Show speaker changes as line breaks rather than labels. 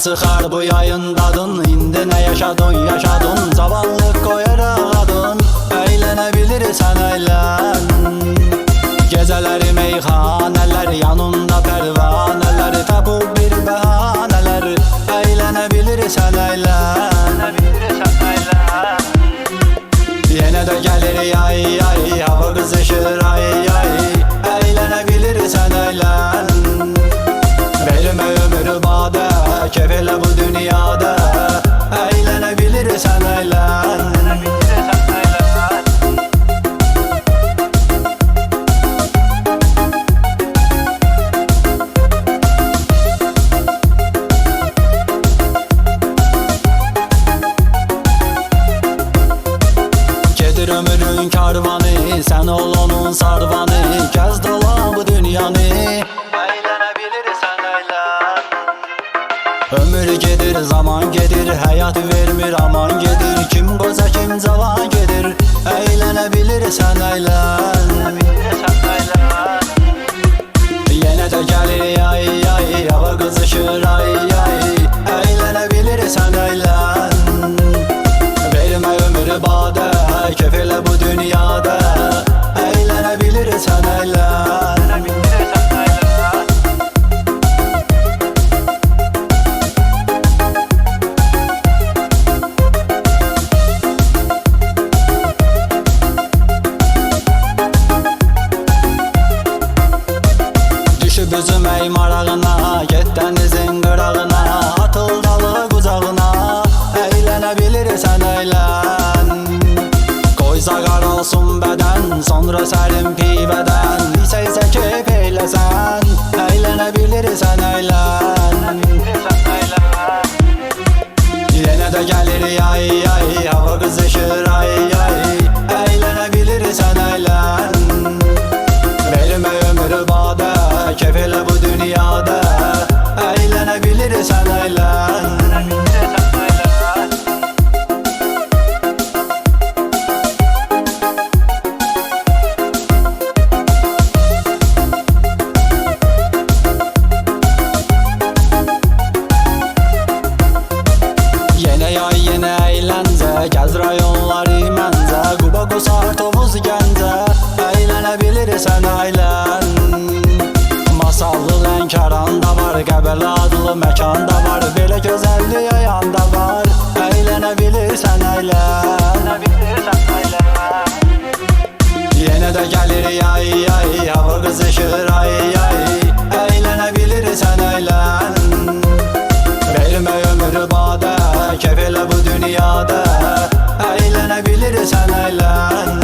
Çıxar bu yayın dadın, indi nə yaşadın, zavallıq qoyaraq adın, əylənə bilirsən əylən. Gecələri meyxanələr, yanında pərvanələr, tapıb bir bəhanələr, əylənə bilirsən əylən. Yenə də gəlir yay yay, hava qızışır ay ay, əylənə bilirsən əylən. Vermə ömrü badə, keyf elə bu dünyada, əylənə bilirsən əylən. Gedir ömrün karvanı, sən ol onun sarvanı, gəz dola bu dünyanı, əylənə bilirsən əylən. Ömür gedir, zaman gedir, həyat vermir aman gedir, kim qoca kim cavan gedir, əylənə bilirsən əylən. Yenə də gəlir yay yay, hava qızışır ay ay, əylənə bilirsən əylən. Vermə ömrü badə, keyf elə bu dünyada, əylənə bilirsən əylən. Düşüb üzümək marağına, get dənizin qırağına, atıl dalı qucağına, əylənə bilirsən əylən. Qoy zağar olsun bədən, sonra sərin pivədən, isə keyf eyləsən, əylənə bilirsən əylən. Yenə də gəlir yay yay, hava qızışır ay ay, əylənə bilirsən əylən. Vermə ömrü badə, keyf elə bu dünyada, əylənə bilirsən əylən. Yenə yay, yenə əyləncə, gəz rayonları məncə, Quba, Qusar, Tovuz, Gəncə, əylənə bilirsən əylən. Masallı Lənkəranda var, Qəbələ adlı məkanda var, belə gözəllik ayanda var, əylənə bilirsən əylən. Yenə də gəlir yay yay, hava qızışır ay ay, əylənə bilirsən əylən. Vermə ömrü badə, keyf elə bu dünyada, əylənə bilirsən əylən.